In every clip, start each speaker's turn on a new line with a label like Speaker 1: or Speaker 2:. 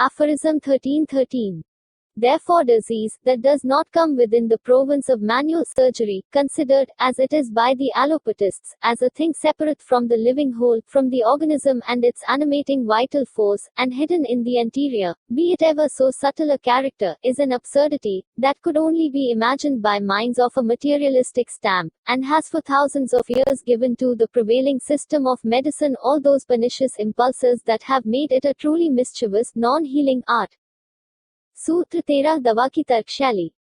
Speaker 1: Aphorism 1313. Therefore disease, that does not come within the province of manual surgery, considered, as it is by the allopathists, as a thing separate from the living whole, from the organism and its animating vital force, and hidden in the interior, be it ever so subtle a character, is an absurdity, that could only be imagined by minds of a materialistic stamp, and has for thousands of years given to the prevailing system of medicine all those pernicious impulses that have made it a truly mischievous, non-healing art. सूत्र 13 दवा की तर्कशैली.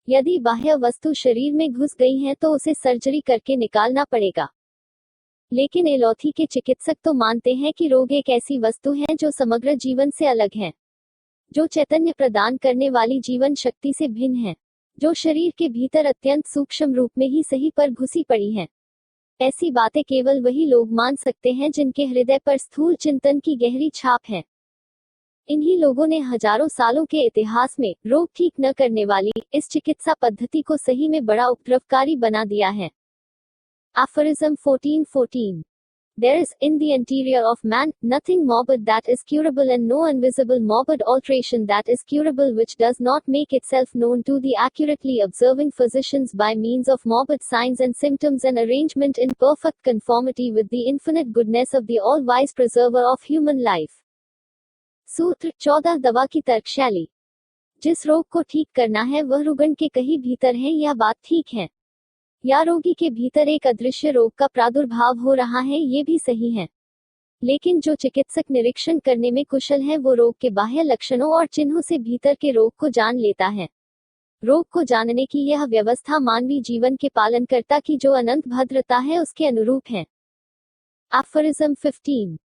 Speaker 1: यदि बाह्य वस्तु शरीर में घुस गई है तो उसे सर्जरी करके निकालना पड़ेगा. लेकिन एलोपैथी के चिकित्सक तो मानते हैं कि रोग एक ऐसी वस्तु है जो समग्र जीवन से अलग है, जो चैतन्य प्रदान करने वाली जीवन शक्ति से भिन्न है, जो शरीर के भीतर अत्यंत सूक्ष्म रूप में ही सही पर घुसी पड़ी है. ऐसी बातें केवल वही लोग मान सकते हैं जिनके हृदय पर स्थूल चिंतन की गहरी छाप है. इन्हीं लोगों ने हजारों सालों के इतिहास में रोग ठीक न करने वाली इस चिकित्सा पद्धति को सही में बड़ा उपद्रवकारी बना दिया है. Aphorism 1414. There is, in the interior of man, nothing morbid that is curable and no invisible morbid alteration that is curable which does not make itself known to the accurately observing physicians by means of morbid signs and symptoms and arrangement in perfect conformity with the infinite goodness of the all-wise preserver of human life. सूत्र 14 दवा की तर्कशैली. जिस रोग को ठीक करना है वह रुग्ण के कहीं भीतर है, यह बात ठीक है, या रोगी के भीतर एक अदृश्य रोग का प्रादुर्भाव हो रहा है, ये भी सही है. लेकिन जो चिकित्सक निरीक्षण करने में कुशल है वो रोग के बाह्य लक्षणों और चिन्हों से भीतर के रोग को जान लेता है. रोग को जानने की यह व्यवस्था मानवीय जीवन के पालनकर्ता की जो अनंत भद्रता है उसके अनुरूप है. Aphorism 15.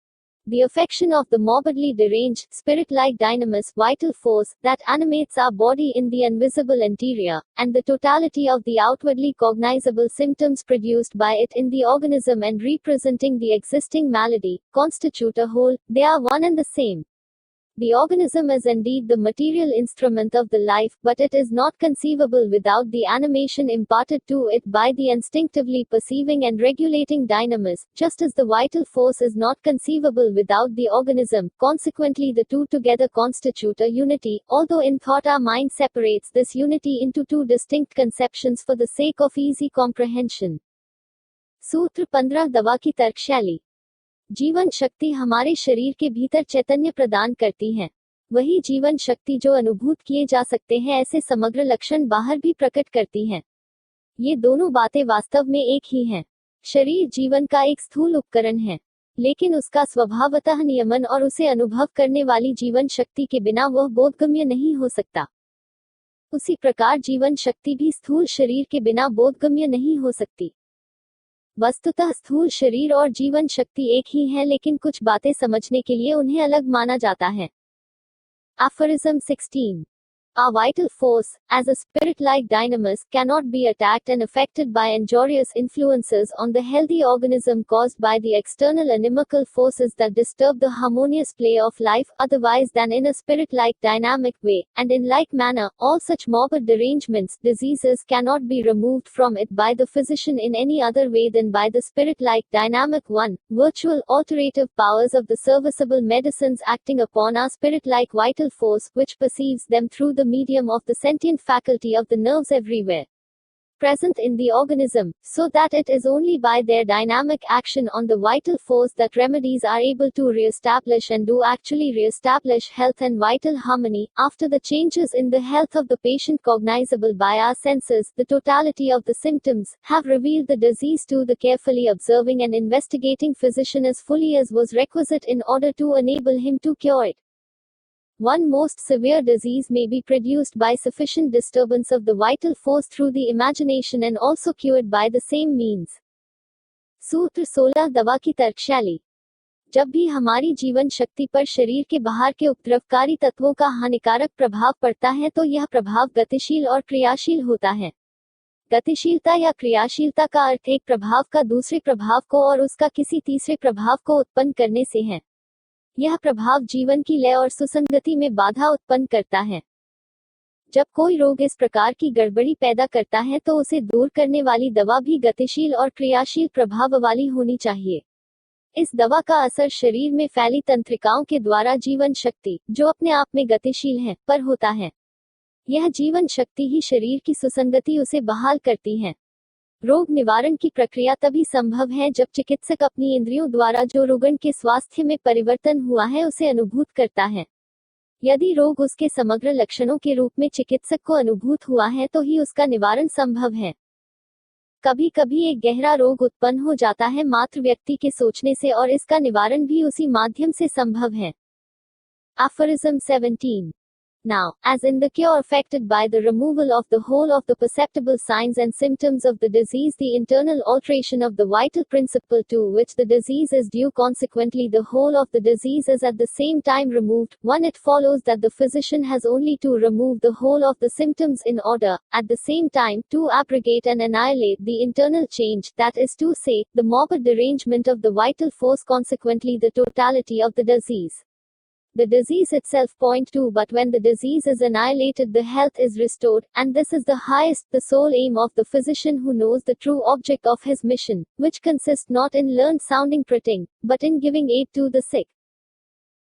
Speaker 1: The affection of the morbidly deranged, spirit-like dynamis, vital force, that animates our body in the invisible interior, and the totality of the outwardly cognizable symptoms produced by it in the organism and representing the existing malady, constitute a whole. They are one and the same. The organism is indeed the material instrument of the life, but it is not conceivable without the animation imparted to it by the instinctively perceiving and regulating dynamis, just as the vital force is not conceivable without the organism. Consequently, the two together constitute a unity, although in thought our mind separates this unity into two distinct conceptions for the sake of easy comprehension. सूत्र 15 दवा की तर्कशैली. जीवन शक्ति हमारे शरीर के भीतर चैतन्य प्रदान करती है. वही जीवन शक्ति जो अनुभूत किए जा सकते हैं ऐसे समग्र लक्षण बाहर भी प्रकट करती है. ये दोनों बातें वास्तव में एक ही हैं. शरीर जीवन का एक स्थूल उपकरण है, लेकिन उसका स्वभावतः नियमन और उसे अनुभव करने वाली जीवन शक्ति के बिना वह बोधगम्य नहीं हो सकता. उसी प्रकार जीवन शक्ति भी स्थूल शरीर के बिना बोधगम्य नहीं हो सकती. वस्तुतः स्थूल शरीर और जीवन शक्ति एक ही है, लेकिन कुछ बातें समझने के लिए उन्हें अलग माना जाता है. Aphorism 16. Our vital force, as a spirit-like dynamis, cannot be attacked and affected by injurious influences on the healthy organism caused by the external inimical forces that disturb the harmonious play of life, otherwise than in a spirit-like dynamic way, and in like manner, all such morbid derangements, diseases cannot be removed from it by the physician in any other way than by the spirit-like dynamic one, virtual, alterative powers of the serviceable medicines acting upon our spirit-like vital force, which perceives them through the medium of the sentient faculty of the nerves everywhere present in the organism, so that it is only by their dynamic action on the vital force that remedies are able to re-establish and do actually re-establish health and vital harmony. After the changes in the health of the patient cognizable by our senses, the totality of the symptoms have revealed the disease to the carefully observing and investigating physician as fully as was requisite in order to enable him to cure it. One most severe disease may be produced by sufficient disturbance of the vital force through the imagination and also cured by the same means. सूत्र 16 दवा की तर्कशैली. जब भी हमारी जीवन शक्ति पर शरीर के बाहर के उपद्रवकारी तत्वों का हानिकारक प्रभाव पड़ता है तो यह प्रभाव गतिशील और क्रियाशील होता है. गतिशीलता या क्रियाशीलता का अर्थ एक प्रभाव का दूसरे प्रभाव को और उसका किसी तीसरे प्रभाव को उत्पन्न करने से है. यह प्रभाव जीवन की लय और सुसंगति में बाधा उत्पन्न करता है. जब कोई रोग इस प्रकार की गड़बड़ी पैदा करता है तो उसे दूर करने वाली दवा भी गतिशील और क्रियाशील प्रभाव वाली होनी चाहिए. इस दवा का असर शरीर में फैली तंत्रिकाओं के द्वारा जीवन शक्ति, जो अपने आप में गतिशील है, पर होता है। यह जीवन शक्ति ही शरीर की सुसंगति उसे बहाल करती है। रोग निवारण की प्रक्रिया तभी संभव है जब चिकित्सक अपनी इंद्रियों द्वारा जो रुग्ण के स्वास्थ्य में परिवर्तन हुआ है उसे अनुभूत करता है। यदि रोग उसके समग्र लक्षणों के रूप में चिकित्सक को अनुभूत हुआ है तो ही उसका निवारण संभव है। कभी कभी एक गहरा रोग उत्पन्न हो जाता है मात्र व्यक्ति के सोचने से, और इसका निवारण भी उसी माध्यम से संभव है। Aphorism 17. Now, as in the cure affected by the removal of the whole of the perceptible signs and symptoms of the disease, the internal alteration of the vital principle to which the disease is due, consequently the whole of the disease is at the same time removed, one, it follows that the physician has only to remove the whole of the symptoms in order, at the same time, to abrogate and annihilate the internal change, that is to say, the morbid derangement of the vital force, consequently the totality of the disease. The disease itself point to, but when the disease is annihilated the health is restored, and this is the highest, the sole aim of the physician who knows the true object of his mission, which consists not in learned sounding preaching, but in giving aid to the sick.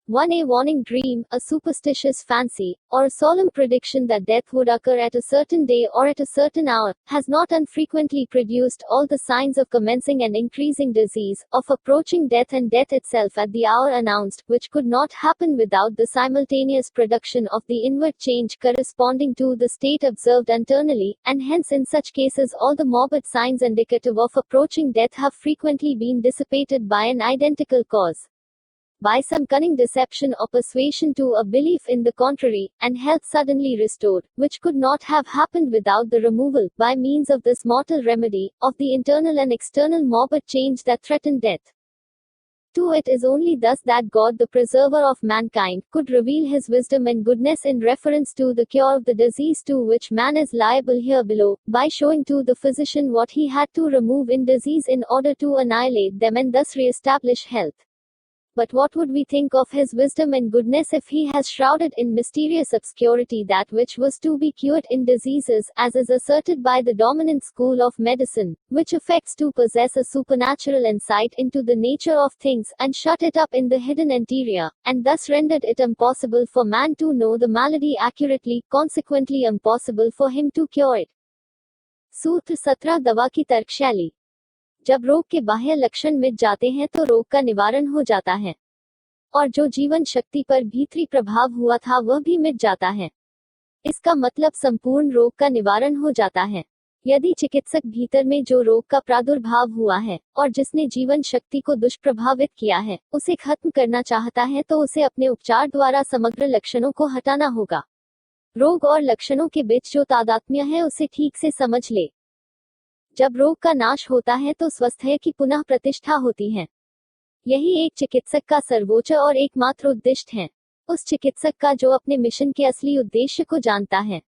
Speaker 1: 1. A warning dream, a superstitious fancy, or a solemn prediction that death would occur at a certain day or at a certain hour, has not unfrequently produced all the signs of commencing and increasing disease, of approaching death and death itself at the hour announced, which could not happen without the simultaneous production of the inward change corresponding to the state observed internally, and hence in such cases all the morbid signs indicative of approaching death have frequently been dissipated by an identical cause, by some cunning deception or persuasion to a belief in the contrary, and health suddenly restored, which could not have happened without the removal, by means of this mortal remedy, of the internal and external morbid change that threatened death. 2. It is only thus that God, the preserver of mankind, could reveal his wisdom and goodness in reference to the cure of the disease to which man is liable here below, by showing to the physician what he had to remove in disease in order to annihilate them and thus re-establish health. But what would we think of his wisdom and goodness if he has shrouded in mysterious obscurity that which was to be cured in diseases, as is asserted by the dominant school of medicine, which affects to possess a supernatural insight into the nature of things, and shut it up in the hidden interior, and thus rendered it impossible for man to know the malady accurately, consequently impossible for him to cure it. सूत्र 17 दवा की तर्कशैली। जब रोग के बाह्य लक्षण मिट जाते हैं तो रोग का निवारण हो जाता है, और जो जीवन शक्ति पर भीतरी प्रभाव हुआ था वह भी मिट जाता है। इसका मतलब संपूर्ण रोग का निवारण हो जाता है। यदि चिकित्सक भीतर में जो रोग का प्रादुर्भाव हुआ है और जिसने जीवन शक्ति को दुष्प्रभावित किया है उसे खत्म करना चाहता है तो उसे अपने उपचार द्वारा समग्र लक्षणों को हटाना होगा। रोग और लक्षणों के बीच जो तादात्म्य है उसे ठीक से समझ ले। जब रोग का नाश होता है तो स्वास्थ्य की पुनः प्रतिष्ठा होती है। यही एक चिकित्सक का सर्वोच्च और एकमात्र उद्देश्य है, उस चिकित्सक का जो अपने मिशन के असली उद्देश्य को जानता है।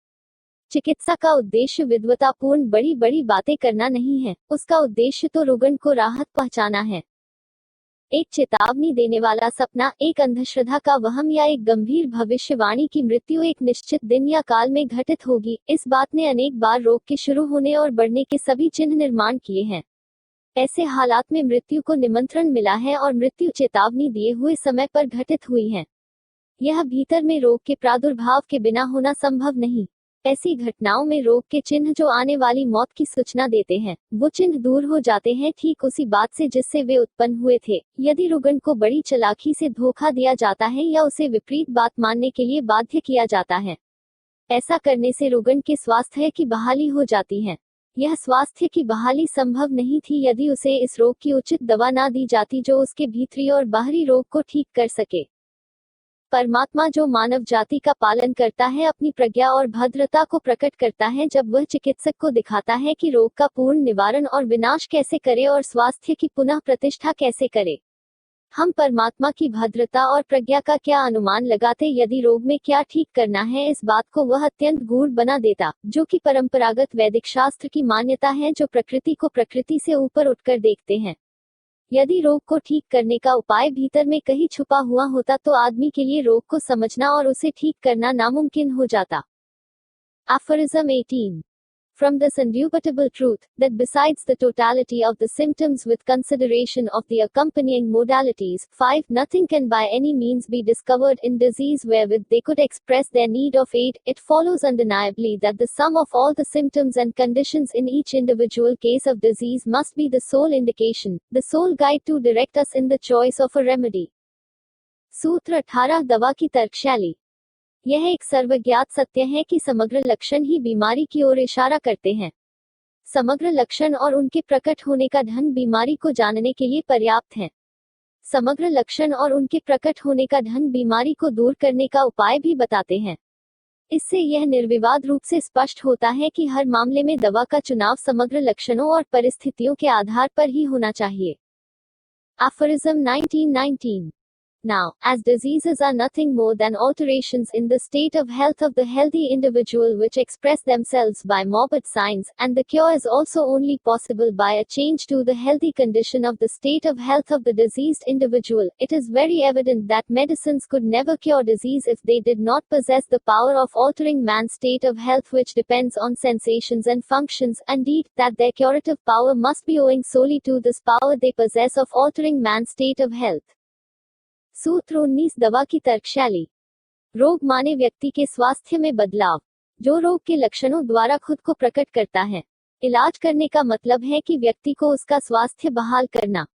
Speaker 1: चिकित्सा का उद्देश्य विद्वतापूर्ण बड़ी बड़ी बातें करना नहीं है, उसका उद्देश्य तो रुग्ण को राहत पहुंचाना है। एक चेतावनी देने वाला सपना, एक अंधश्रद्धा का वहम या एक गंभीर भविष्यवाणी की मृत्यु एक निश्चित दिन या काल में घटित होगी, इस बात ने अनेक बार रोग के शुरू होने और बढ़ने के सभी चिन्ह निर्माण किए हैं। ऐसे हालात में मृत्यु को निमंत्रण मिला है और मृत्यु चेतावनी दिए हुए समय पर घटित हुई है। यह भीतर में रोग के प्रादुर्भाव के बिना होना संभव नहीं। ऐसी घटनाओं में रोग के चिन्ह जो आने वाली मौत की सूचना देते हैं, वो चिन्ह दूर हो जाते हैं ठीक उसी बात से जिससे वे उत्पन्न हुए थे। यदि रुग्ण को बड़ी चालाकी से धोखा दिया जाता है या उसे विपरीत बात मानने के लिए बाध्य किया जाता है, ऐसा करने से रुग्ण के स्वास्थ्य की बहाली हो जाती है। यह स्वास्थ्य की बहाली संभव नहीं थी यदि उसे इस रोग की उचित दवा ना दी जाती जो उसके भीतरी और बाहरी रोग को ठीक कर सके। परमात्मा जो मानव जाति का पालन करता है अपनी प्रज्ञा और भद्रता को प्रकट करता है जब वह चिकित्सक को दिखाता है कि रोग का पूर्ण निवारण और विनाश कैसे करे और स्वास्थ्य की पुनः प्रतिष्ठा कैसे करे। हम परमात्मा की भद्रता और प्रज्ञा का क्या अनुमान लगाते यदि रोग में क्या ठीक करना है, इस बात को वह अत्यंत गूढ़ बना देता, जो कि परंपरागत वैदिक शास्त्र की मान्यता है जो प्रकृति को प्रकृति से ऊपर उठकर देखते हैं। यदि रोग को ठीक करने का उपाय भीतर में कहीं छुपा हुआ होता तो आदमी के लिए रोग को समझना और उसे ठीक करना नामुमकिन हो जाता। Aphorism 18. from this indubitable truth, that besides the totality of the symptoms with consideration of the accompanying modalities, 5. Nothing can by any means be discovered in disease wherewith they could express their need of aid, it follows undeniably that the sum of all the symptoms and conditions in each individual case of disease must be the sole indication, the sole guide to direct us in the choice of a remedy. सूत्र 18 दवा की तर्कशैली। यह एक सर्वज्ञात सत्य है कि समग्र लक्षण ही बीमारी की ओर इशारा करते हैं। समग्र लक्षण और उनके प्रकट होने का ढंग बीमारी को जानने के लिए पर्याप्त है। समग्र लक्षण और उनके प्रकट होने का ढंग बीमारी को दूर करने का उपाय भी बताते हैं। इससे यह निर्विवाद रूप से स्पष्ट होता है कि हर मामले में दवा का चुनाव समग्र लक्षणों और परिस्थितियों के आधार पर ही होना चाहिए। Aphorism 1919. Now, as diseases are nothing more than alterations in the state of health of the healthy individual which express themselves by morbid signs, and the cure is also only possible by a change to the healthy condition of the state of health of the diseased individual, it is very evident that medicines could never cure disease if they did not possess the power of altering man's state of health which depends on sensations and functions, indeed, that their curative power must be owing solely to this power they possess of altering man's state of health. सूत्र 19 दवा की तर्कशैली। रोग माने व्यक्ति के स्वास्थ्य में बदलाव, जो रोग के लक्षणों द्वारा खुद को प्रकट करता है। इलाज करने का मतलब है कि व्यक्ति को उसका स्वास्थ्य बहाल करना।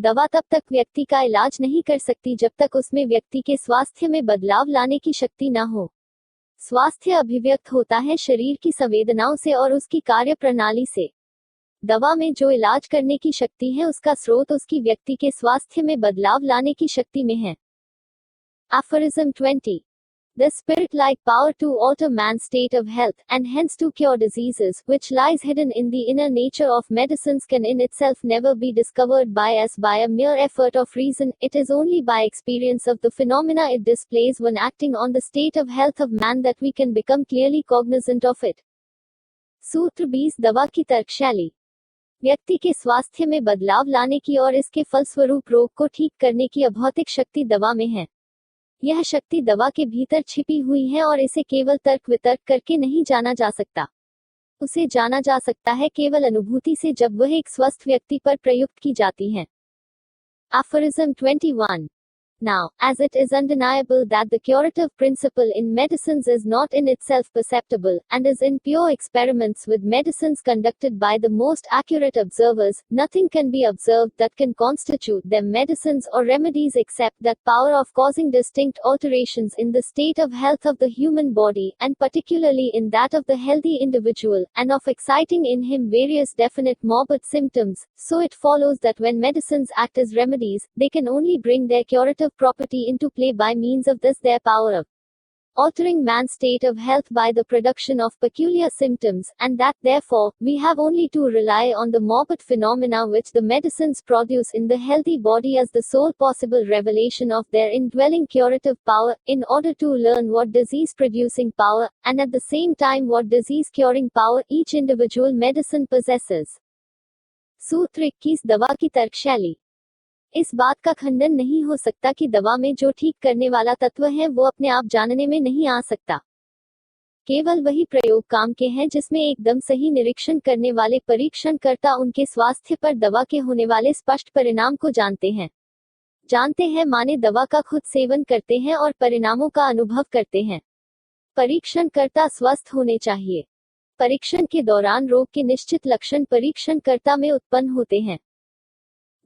Speaker 1: दवा तब तक व्यक्ति का इलाज नहीं कर सकती जब तक उसमें व्यक्ति के स्वास्थ्य में बदलाव लाने की शक्ति न हो। स्वास्थ्य अभिव्यक्त होता है शरीर की संवेदनाओं से और उसकी कार्य प्रणाली से। दवा में जो इलाज करने की शक्ति है उसका स्रोत उसकी व्यक्ति के स्वास्थ्य में बदलाव लाने की शक्ति में है। Aphorism 20. The spirit-like power to alter man's state of health, and hence to cure diseases, which lies hidden in the inner nature of medicines can in itself never be discovered by us by a mere effort of reason, it is only by experience of the phenomena it displays when acting on the state of health of man that we can become clearly cognizant of it. सूत्र 20 दवा की तर्कशैली। व्यक्ति के स्वास्थ्य में बदलाव लाने की और इसके फलस्वरूप रोग को ठीक करने की अभौतिक शक्ति दवा में है। यह शक्ति दवा के भीतर छिपी हुई है और इसे केवल तर्क वितर्क करके नहीं जाना जा सकता। उसे जाना जा सकता है केवल अनुभूति से जब वह एक स्वस्थ व्यक्ति पर प्रयुक्त की जाती है। Aphorism 21. Now, as it is undeniable that the curative principle in medicines is not in itself perceptible, and is in pure experiments with medicines conducted by the most accurate observers, nothing can be observed that can constitute them medicines or remedies except that power of causing distinct alterations in the state of health of the human body, and particularly in that of the healthy individual, and of exciting in him various definite morbid symptoms. So it follows that when medicines act as remedies, they can only bring their curative property into play by means of this their power of altering man's state of health by the production of peculiar symptoms, and that, therefore, we have only to rely on the morbid phenomena which the medicines produce in the healthy body as the sole possible revelation of their indwelling curative power, in order to learn what disease-producing power, and at the same time what disease-curing power, each individual medicine possesses. सूत्र 21 दवा की तर्कशैली। इस बात का खंडन नहीं हो सकता कि दवा में जो ठीक करने वाला तत्व है वो अपने आप जानने में नहीं आ सकता। केवल वही प्रयोग काम के हैं जिसमें एकदम सही निरीक्षण करने वाले परीक्षणकर्ता उनके स्वास्थ्य पर दवा के होने वाले स्पष्ट परिणाम को जानते हैं। जानते हैं माने दवा का खुद सेवन करते हैं और परिणामों का अनुभव करते हैं। परीक्षणकर्ता स्वस्थ होने चाहिए। परीक्षण के दौरान रोग के निश्चित लक्षण परीक्षणकर्ता में उत्पन्न होते हैं।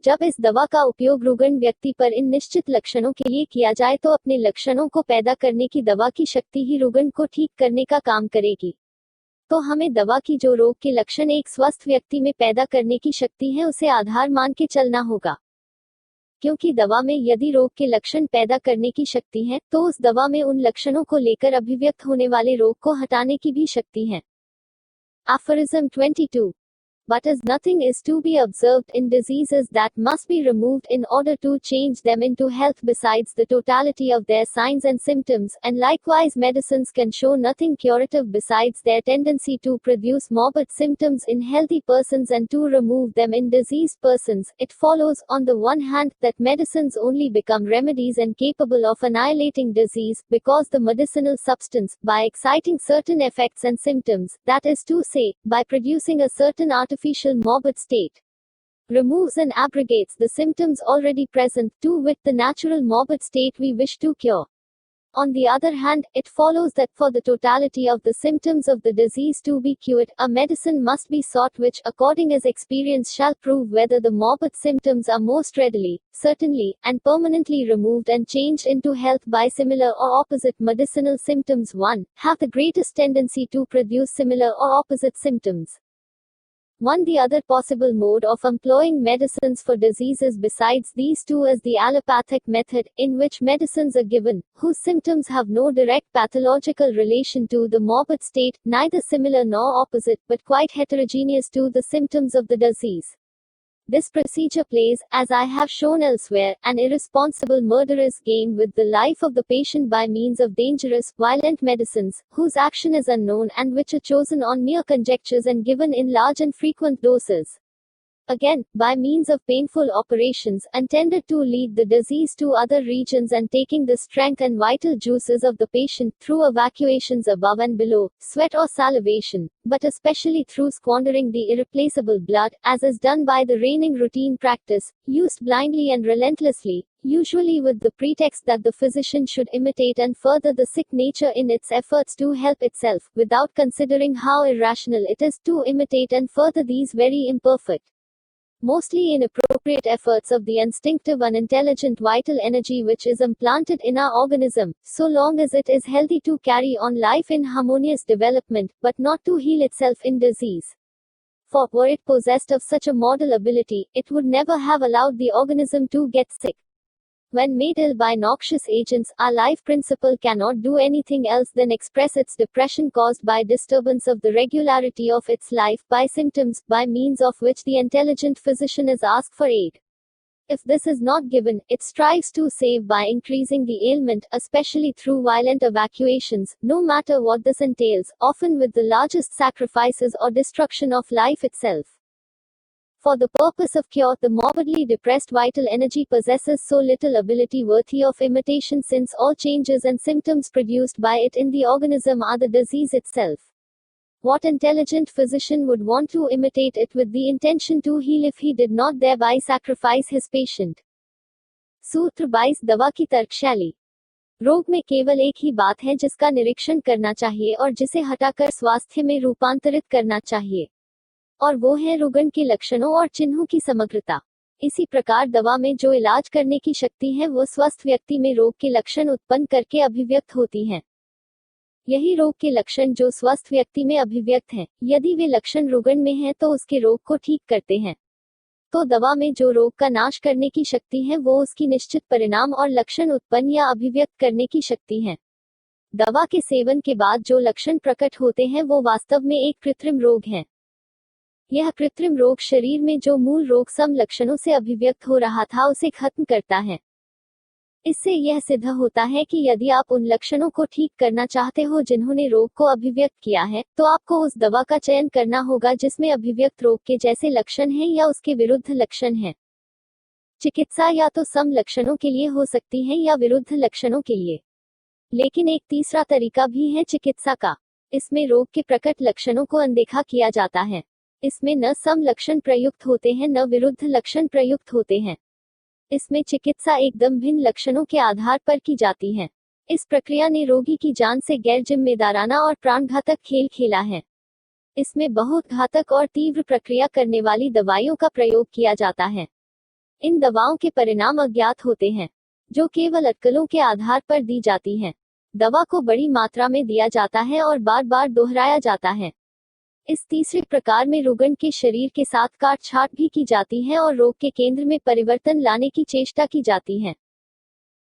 Speaker 1: जब इस दवा का उपयोग रुग्ण व्यक्ति पर इन निश्चित लक्षणों के लिए किया जाए तो अपने लक्षणों को पैदा करने की दवा की शक्ति ही रुग्ण को ठीक करने का काम करेगी। तो हमें दवा की जो रोग के लक्षण एक स्वस्थ व्यक्ति में पैदा करने की शक्ति है उसे आधार मान के चलना होगा। क्योंकि दवा में यदि रोग के लक्षण पैदा करने की शक्ति है तो उस दवा में उन लक्षणों को लेकर अभिव्यक्त होने वाले रोग को हटाने की भी शक्ति है। Aphorism 22. But as nothing is to be observed in diseases that must be removed in order to change them into health besides the totality of their signs and symptoms, and likewise medicines can show nothing curative besides their tendency to produce morbid symptoms in healthy persons and to remove them in diseased persons, it follows, on the one hand, that medicines only become remedies and capable of annihilating disease, because the medicinal substance, by exciting certain effects and symptoms, that is to say, by producing a certain artificial morbid state, removes and abrogates the symptoms already present, to wit the natural morbid state we wish to cure. On the other hand, it follows that for the totality of the symptoms of the disease to be cured, a medicine must be sought which, according as experience shall prove whether the morbid symptoms are most readily, certainly, and permanently removed and changed into health by similar or opposite medicinal symptoms 1, have the greatest tendency to produce similar or opposite symptoms. 1. The other possible mode of employing medicines for diseases besides these two is the allopathic method, in which medicines are given, whose symptoms have no direct pathological relation to the morbid state, neither similar nor opposite, but quite heterogeneous to the symptoms of the disease. This procedure plays, as I have shown elsewhere, an irresponsible murderous game with the life of the patient by means of dangerous, violent medicines, whose action is unknown and which are chosen on mere conjectures and given in large and frequent doses. Again, by means of painful operations, intended to lead the disease to other regions and taking the strength and vital juices of the patient, through evacuations above and below, sweat or salivation, but especially through squandering the irreplaceable blood, as is done by the reigning routine practice, used blindly and relentlessly, usually with the pretext that the physician should imitate and further the sick nature in its efforts to help itself, without considering how irrational it is to imitate and further these very imperfect, mostly inappropriate efforts of the instinctive unintelligent vital energy which is implanted in our organism, so long as it is healthy to carry on life in harmonious development, but not to heal itself in disease. For, were it possessed of such a model ability, it would never have allowed the organism to get sick. When made ill by noxious agents, our life principle cannot do anything else than express its depression caused by disturbance of the regularity of its life by symptoms, by means of which the intelligent physician is asked for aid. If this is not given, it strives to save by increasing the ailment, especially through violent evacuations, no matter what this entails, often with the largest sacrifices or destruction of life itself. For the purpose of cure, the morbidly depressed vital energy possesses so little ability worthy of imitation, since all changes and symptoms produced by it in the organism are the disease itself. What intelligent physician would want to imitate it with the intention to heal if he did not thereby sacrifice his patient? सूत्र 22 दवा की तर्कशैली। रोग में केवल एक ही बात है जिसका निरीक्षण करना चाहिए और जिसे हटाकर स्वास्थ्य में रूपांतरित करना चाहिए, और वो है रुगण के लक्षणों और चिन्हों की समग्रता। इसी प्रकार दवा में जो इलाज करने की शक्ति है वो स्वस्थ व्यक्ति में रोग के लक्षण उत्पन्न करके अभिव्यक्त होती हैं। यही रोग के लक्षण जो स्वस्थ व्यक्ति में अभिव्यक्त हैं, यदि वे लक्षण रुगण में हैं तो उसके रोग को ठीक करते हैं। तो दवा में जो रोग का नाश करने की शक्ति है वो उसकी निश्चित परिणाम और लक्षण उत्पन्न या अभिव्यक्त करने की शक्ति है। दवा के सेवन के बाद जो लक्षण प्रकट होते हैं वो वास्तव में एक कृत्रिम रोग है। यह कृत्रिम रोग शरीर में जो मूल रोग सम लक्षणों से अभिव्यक्त हो रहा था उसे खत्म करता है। इससे यह सिद्ध होता है कि यदि आप उन लक्षणों को ठीक करना चाहते हो जिन्होंने रोग को अभिव्यक्त किया है, तो आपको उस दवा का चयन करना होगा जिसमें अभिव्यक्त रोग के जैसे लक्षण हैं या उसके विरुद्ध लक्षण हैं। चिकित्सा या तो सम लक्षणों के लिए हो सकती है या विरुद्ध लक्षणों के लिए। लेकिन एक तीसरा तरीका भी है चिकित्सा का। इसमें रोग के प्रकट लक्षणों को अनदेखा किया जाता है। इसमें न सम लक्षण प्रयुक्त होते हैं न विरुद्ध लक्षण प्रयुक्त होते हैं। इसमें चिकित्सा एकदम भिन्न लक्षणों के आधार पर की जाती है। इस प्रक्रिया ने रोगी की जान से गैर जिम्मेदाराना और प्राणघातक खेल खेला है। इसमें बहुत घातक और तीव्र प्रक्रिया करने वाली दवाइयों का प्रयोग किया जाता है। इन दवाओं के परिणाम अज्ञात होते हैं, जो केवल अटकलों के आधार पर दी जाती हैं। दवा को बड़ी मात्रा में दिया जाता है और बार बार दोहराया जाता है। इस तीसरे प्रकार में रुगण के शरीर के साथ काट-छांट भी की जाती है और रोग के केंद्र में परिवर्तन लाने की चेष्टा की जाती है।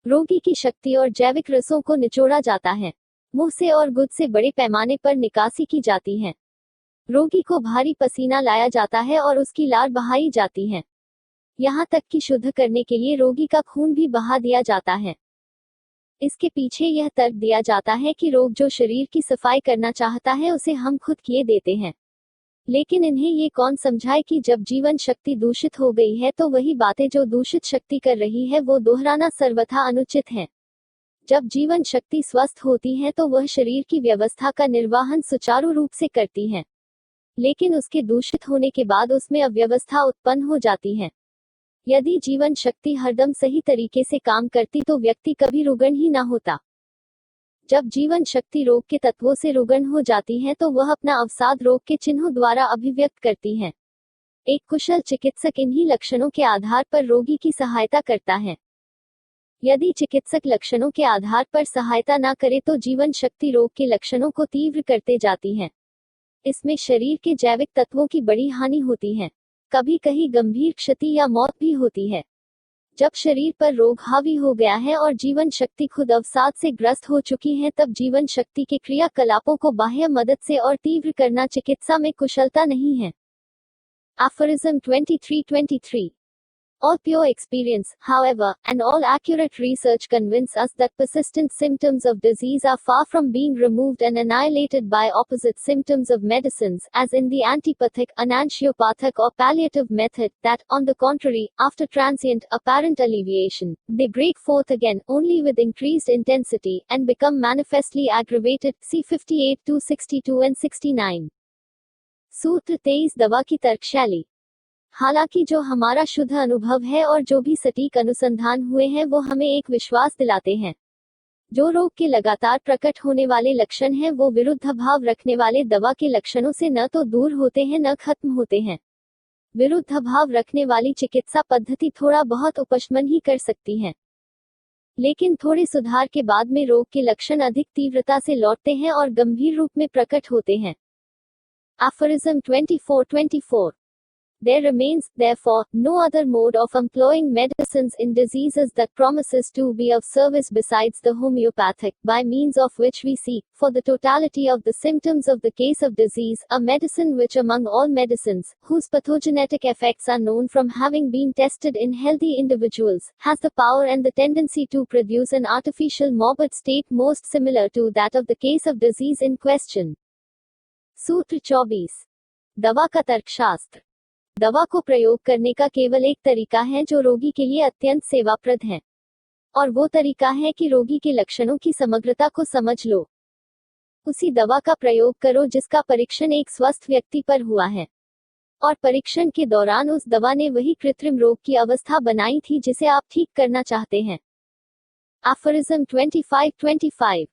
Speaker 1: रोगी की शक्ति और जैविक रसों को निचोड़ा जाता है। मुंह से और गुद से बड़े पैमाने पर निकासी की जाती है। रोगी को भारी पसीना लाया जाता है और उसकी लार बहाई जाती हैं। यहाँ तक कि शुद्ध करने के लिए रोगी का खून भी बहा दिया जाता है। इसके पीछे यह तर्क दिया जाता है कि रोग जो शरीर की सफाई करना चाहता है उसे हम खुद किए देते हैं। लेकिन इन्हें ये कौन समझाए कि जब जीवन शक्ति दूषित हो गई है तो वही बातें जो दूषित शक्ति कर रही है वो दोहराना सर्वथा अनुचित है। जब जीवन शक्ति स्वस्थ होती है तो वह शरीर की व्यवस्था का निर्वहन सुचारू रूप से करती है, लेकिन उसके दूषित होने के बाद उसमें अव्यवस्था उत्पन्न हो जाती है। यदि जीवन शक्ति हरदम सही तरीके से काम करती तो व्यक्ति कभी रुग्ण ही न होता। जब जीवन शक्ति रोग के तत्वों से रुग्ण हो जाती है तो वह अपना अवसाद रोग के चिन्हों द्वारा अभिव्यक्त करती है। एक कुशल चिकित्सक इन्हीं लक्षणों के आधार पर रोगी की सहायता करता है। यदि चिकित्सक लक्षणों के आधार पर सहायता न करे तो जीवन शक्ति रोग के लक्षणों को तीव्र करते जाती है। इसमें शरीर के जैविक तत्वों की बड़ी हानि होती है। कभी कहीं गंभीर क्षति या मौत भी होती है। जब शरीर पर रोग हावी हो गया है और जीवन शक्ति खुद अवसाद से ग्रस्त हो चुकी है तब जीवन शक्ति के क्रियाकलापों को बाह्य मदद से और तीव्र करना चिकित्सा में कुशलता नहीं है। Aphorism 2323. All pure experience, however, and all accurate research convince us that persistent symptoms of disease are far from being removed and annihilated by opposite symptoms of medicines, as in the antipathic, enantiopathic or palliative method, that, on the contrary, after transient, apparent alleviation, they break forth again, only with increased intensity, and become manifestly aggravated. See 58 to 62 and 69. सूत्र 23 दवा की तर्कशैली। हालांकि जो हमारा शुद्ध अनुभव है और जो भी सटीक अनुसंधान हुए हैं वो हमें एक विश्वास दिलाते हैं। जो रोग के लगातार प्रकट होने वाले लक्षण हैं वो विरुद्ध भाव रखने वाले दवा के लक्षणों से न तो दूर होते हैं न खत्म होते हैं। विरुद्ध भाव रखने वाली चिकित्सा पद्धति थोड़ा बहुत उपशमन ही कर सकती है, लेकिन थोड़े सुधार के बाद में रोग के लक्षण अधिक तीव्रता से लौटते हैं और गंभीर रूप में प्रकट होते हैं। Aphorism 2424. There remains, therefore, no other mode of employing medicines in diseases that promises to be of service besides the homeopathic, by means of which we seek, for the totality of the symptoms of the case of disease, a medicine which among all medicines, whose pathogenetic effects are known from having been tested in healthy individuals, has the power and the tendency to produce an artificial morbid state most similar to that of the case of disease in question. सूत्र 24. दवा का तर्कशास्त्र। दवा को प्रयोग करने का केवल एक तरीका है जो रोगी के लिए अत्यंत सेवाप्रद है, और वो तरीका है कि रोगी के लक्षणों की समग्रता को समझ लो। उसी दवा का प्रयोग करो जिसका परीक्षण एक स्वस्थ व्यक्ति पर हुआ है, और परीक्षण के दौरान उस दवा ने वही कृत्रिम रोग की अवस्था बनाई थी जिसे आप ठीक करना चाहते हैं। Aphorism 2525.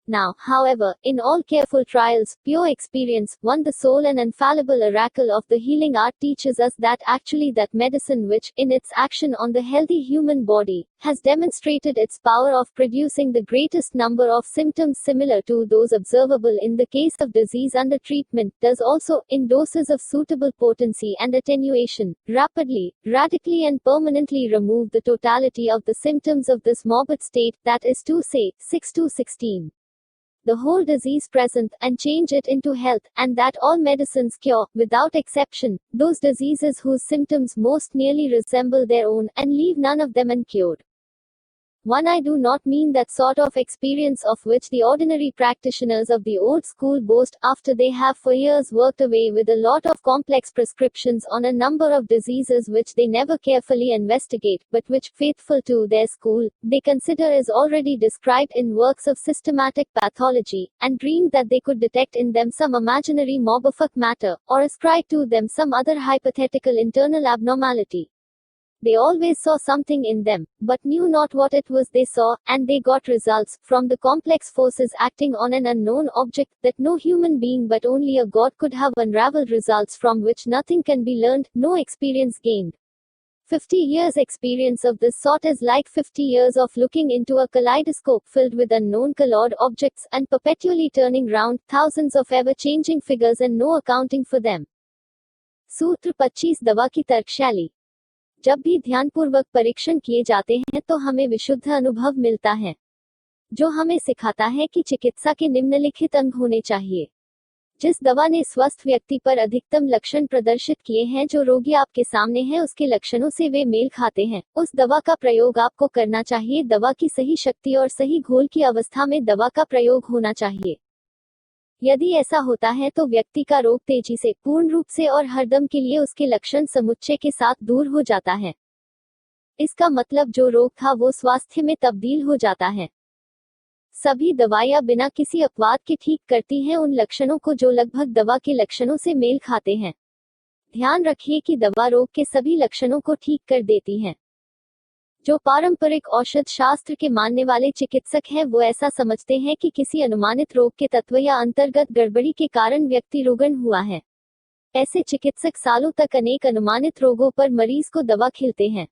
Speaker 1: Now, however, in all careful trials, pure experience, one the sole and infallible oracle of the healing art teaches us that actually that medicine which, in its action on the healthy human body, has demonstrated its power of producing the greatest number of symptoms similar to those observable in the case of disease under treatment, does also, in doses of suitable potency and attenuation, rapidly, radically and permanently remove the totality of the symptoms of this morbid state, that is to say, 6 to 16. The whole disease present, and change it into health, and that all medicines cure, without exception, those diseases whose symptoms most nearly resemble their own, and leave none of them uncured. 1. I do not mean that sort of experience of which the ordinary practitioners of the old school boast, after they have for years worked away with a lot of complex prescriptions on a number of diseases which they never carefully investigate, but which, faithful to their school, they consider as already described in works of systematic pathology, and dreamed that they could detect in them some imaginary morbofug matter, or ascribe to them some other hypothetical internal abnormality. They always saw something in them, but knew not what it was they saw, and they got results, from the complex forces acting on an unknown object, that no human being but only a god could have unraveled, results from which nothing can be learned, no experience gained. 50 years experience of this sort is like 50 years of looking into a kaleidoscope filled with unknown colored objects, and perpetually turning round, thousands of ever-changing figures and no accounting for them. सूत्र 25 दवा की तर्कशैली। जब भी ध्यानपूर्वक परीक्षण किए जाते हैं तो हमें विशुद्ध अनुभव मिलता है, जो हमें सिखाता है कि चिकित्सा के निम्नलिखित अंग होने चाहिए। जिस दवा ने स्वस्थ व्यक्ति पर अधिकतम लक्षण प्रदर्शित किए हैं, जो रोगी आपके सामने है उसके लक्षणों से वे मेल खाते हैं, उस दवा का प्रयोग आपको करना चाहिए। दवा की सही शक्ति और सही घोल की अवस्था में दवा का प्रयोग होना चाहिए। यदि ऐसा होता है तो व्यक्ति का रोग तेजी से, पूर्ण रूप से और हरदम के लिए उसके लक्षण समुच्चय के साथ दूर हो जाता है। इसका मतलब जो रोग था वो स्वास्थ्य में तब्दील हो जाता है। सभी दवाइयां बिना किसी अपवाद के ठीक करती हैं उन लक्षणों को जो लगभग दवा के लक्षणों से मेल खाते हैं। ध्यान रखिए कि दवा रोग के सभी लक्षणों को ठीक कर देती है। जो पारंपरिक औषध शास्त्र के मानने वाले चिकित्सक हैं वो ऐसा समझते हैं कि किसी अनुमानित रोग के तत्व या अंतर्गत गड़बड़ी के कारण व्यक्ति रोगन हुआ है। ऐसे चिकित्सक सालों तक अनेक अनुमानित रोगों पर मरीज को दवा खिलाते हैं।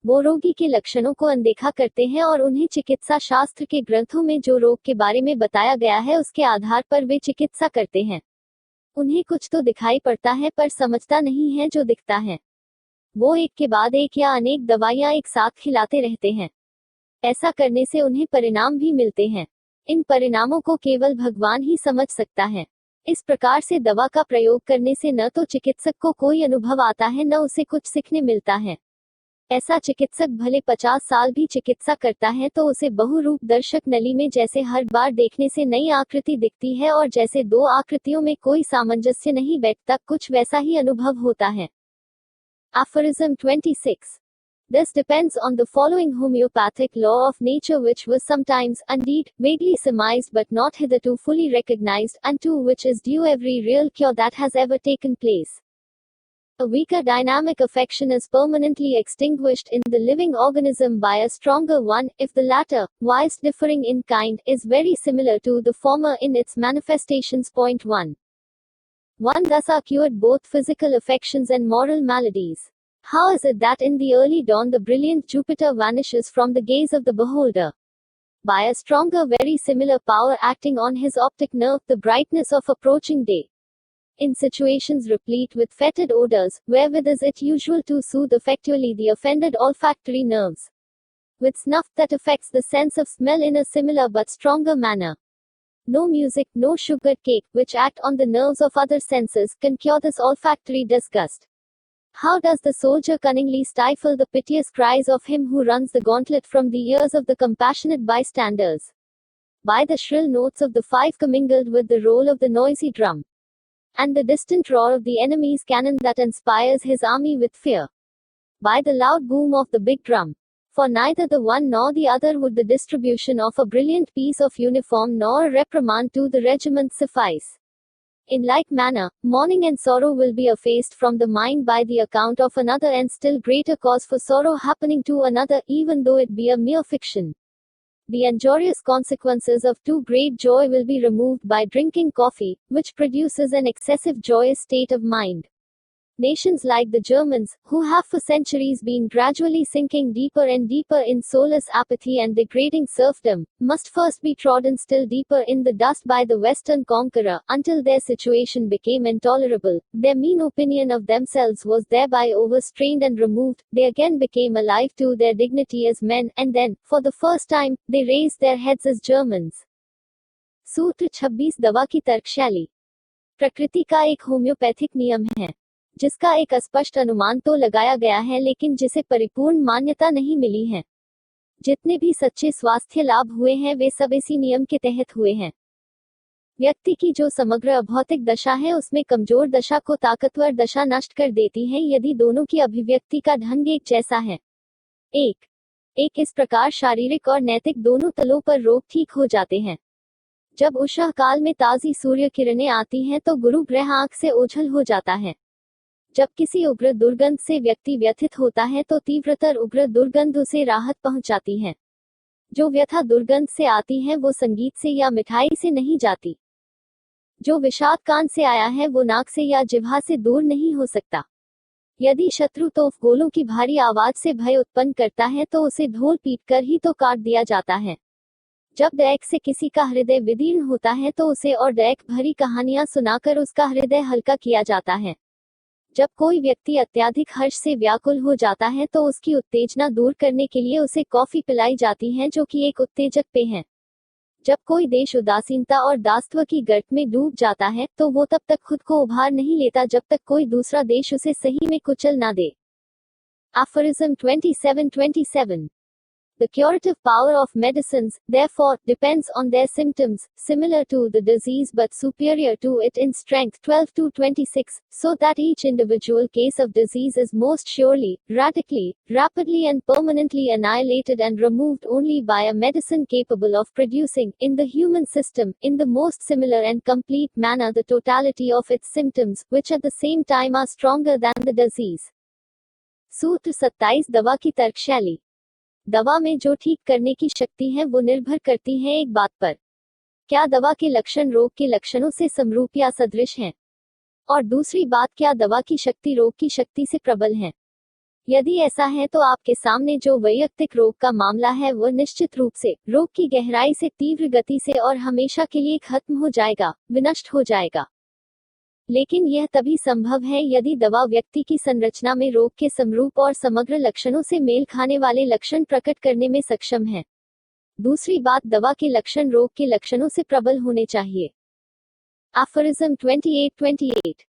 Speaker 1: वो रोगी के लक्षणों को अनदेखा करते हैं और उन्हें चिकित्सा शास्त्र के ग्रंथों में जो रोग के बारे में बताया गया है उसके आधार पर वे चिकित्सा करते हैं। उन्हें कुछ तो दिखाई पड़ता है पर समझता नहीं है जो दिखता है। वो एक के बाद एक या अनेक दवाइयां एक साथ खिलाते रहते हैं। ऐसा करने से उन्हें परिणाम भी मिलते हैं। इन परिणामों को केवल भगवान ही समझ सकता है। इस प्रकार से दवा का प्रयोग करने से न तो चिकित्सक को कोई अनुभव आता है न उसे कुछ सीखने मिलता है। ऐसा चिकित्सक भले 50 साल भी चिकित्सा करता है तो उसे बहुरूप दर्शक नली में जैसे हर बार देखने से नई आकृति दिखती है और जैसे दो आकृतियों में कोई सामंजस्य नहीं बैठता, कुछ वैसा ही अनुभव होता है। Aphorism 26. This depends on the following homeopathic law of nature which was sometimes, indeed, vaguely surmised but not hitherto fully recognized, and to which is due every real cure that has ever taken place. A weaker dynamic affection is permanently extinguished in the living organism by a stronger one, if the latter, whilst differing in kind, is very similar to the former in its manifestations. Point 1. One thus are cured both physical affections and moral maladies. How is it that in the early dawn the brilliant Jupiter vanishes from the gaze of the beholder? By a stronger, very similar power acting on his optic nerve, the brightness of approaching day. In situations replete with fetid odors, wherewith is it usual to soothe effectually the offended olfactory nerves. With snuff that affects the sense of smell in a similar but stronger manner. No music, no sugared cake, which act on the nerves of other senses, can cure this olfactory disgust. How does the soldier cunningly stifle the piteous cries of him who runs the gauntlet from the ears of the compassionate bystanders? By the shrill notes of the fife commingled with the roll of the noisy drum, and the distant roar of the enemy's cannon that inspires his army with fear. By the loud boom of the big drum. For neither the one nor the other would the distribution of a brilliant piece of uniform nor a reprimand to the regiment suffice. In like manner, mourning and sorrow will be effaced from the mind by the account of another and still greater cause for sorrow happening to another, even though it be a mere fiction. The injurious consequences of too great joy will be removed by drinking coffee, which produces an excessive joyous state of mind. Nations like the Germans, who have for centuries been gradually sinking deeper and deeper in soulless apathy and degrading serfdom, must first be trodden still deeper in the dust by the Western conqueror, until their situation became intolerable. Their mean opinion of themselves was thereby overstrained and removed. They again became alive to their dignity as men, and then, for the first time, they raised their heads as Germans. सूत्र 26 दवा की तर्कशैली। प्रकृति का एक homeopathic नियम है जिसका एक अस्पष्ट अनुमान तो लगाया गया है लेकिन जिसे परिपूर्ण मान्यता नहीं मिली है। जितने भी सच्चे स्वास्थ्य लाभ हुए हैं वे सब इसी नियम के तहत हुए हैं। व्यक्ति की जो समग्र अभौतिक दशा है उसमें कमजोर दशा को ताकतवर दशा नष्ट कर देती है यदि दोनों की अभिव्यक्ति का ढंग एक जैसा है। एक इस प्रकार शारीरिक और नैतिक दोनों तलों पर रोग ठीक हो जाते हैं। जब उषः काल में ताजी सूर्य किरणें आती हैं तो गुरु ग्रह आंख से ओझल हो जाता है। जब किसी उग्र दुर्गंध से व्यक्ति व्यथित होता है तो तीव्रतर उग्र दुर्गंध उसे राहत पहुंचाती है। जो व्यथा दुर्गंध से आती है वो संगीत से या मिठाई से नहीं जाती। जो विषाद कान से आया है वो नाक से या जिह्वा से दूर नहीं हो सकता। यदि शत्रु तोफ गोलों की भारी आवाज से भय उत्पन्न करता है तो उसे ढोल पीट कर ही तो काट दिया जाता है। जब दैक से किसी का हृदय विदीर्ण होता है तो उसे और दैक भरी कहानियां सुनाकर उसका हृदय हल्का किया जाता है। जब कोई व्यक्ति अत्यधिक हर्ष से व्याकुल हो जाता है तो उसकी उत्तेजना दूर करने के लिए उसे कॉफी पिलाई जाती है जो कि एक उत्तेजक पेय है। जब कोई देश उदासीनता और दासत्व की गर्त में डूब जाता है तो वो तब तक खुद को उभार नहीं लेता जब तक कोई दूसरा देश उसे सही में कुचल ना दे। Aphorism 27:27. The curative power of medicines, therefore, depends on their symptoms, similar to the disease but superior to it in strength. 12-26, so that each individual case of disease is most surely, radically, rapidly and permanently annihilated and removed only by a medicine capable of producing, in the human system, in the most similar and complete manner the totality of its symptoms, which at the same time are stronger than the disease. सूत्र 27 दवा की तर्कशैली। दवा में जो ठीक करने की शक्ति है वो निर्भर करती है एक बात पर, क्या दवा के लक्षण रोग के लक्षणों से समरूप या सदृश हैं, और दूसरी बात क्या दवा की शक्ति रोग की शक्ति से प्रबल है। यदि ऐसा है तो आपके सामने जो वैयक्तिक रोग का मामला है वह निश्चित रूप से रोग की गहराई से तीव्र गति से और हमेशा के लिए खत्म हो जाएगा, विनष्ट हो जाएगा। लेकिन यह तभी संभव है यदि दवा व्यक्ति की संरचना में रोग के समरूप और समग्र लक्षणों से मेल खाने वाले लक्षण प्रकट करने में सक्षम है। दूसरी बात, दवा के लक्षण रोग के लक्षणों से प्रबल होने चाहिए। Aphorism 28:28.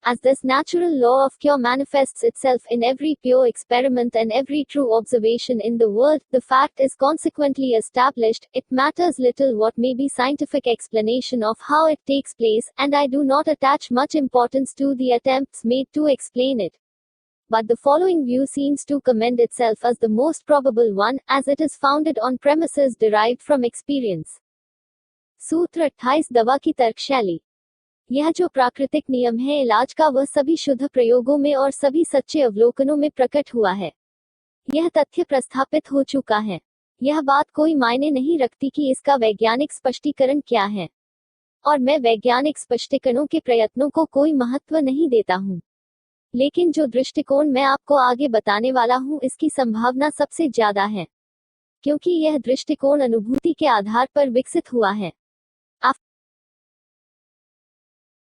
Speaker 1: As this natural law of cure manifests itself in every pure experiment and every true observation in the world, the fact is consequently established. It matters little what may be scientific explanation of how it takes place, and I do not attach much importance to the attempts made to explain it. But the following view seems to commend itself as the most probable one, as it is founded on premises derived from experience. सूत्र 28 दवा की तर्कशैली। यह जो प्राकृतिक नियम है इलाज का वह सभी शुद्ध प्रयोगों में और सभी सच्चे अवलोकनों में प्रकट हुआ है। यह तथ्य प्रस्थापित हो चुका है। यह बात कोई मायने नहीं रखती कि इसका वैज्ञानिक स्पष्टीकरण क्या है, और मैं वैज्ञानिक स्पष्टीकरणों के प्रयत्नों को कोई महत्व नहीं देता हूँ। लेकिन जो दृष्टिकोण मैं आपको आगे बताने वाला हूँ इसकी संभावना सबसे ज्यादा है, क्योंकि यह दृष्टिकोण अनुभूति के आधार पर विकसित हुआ है।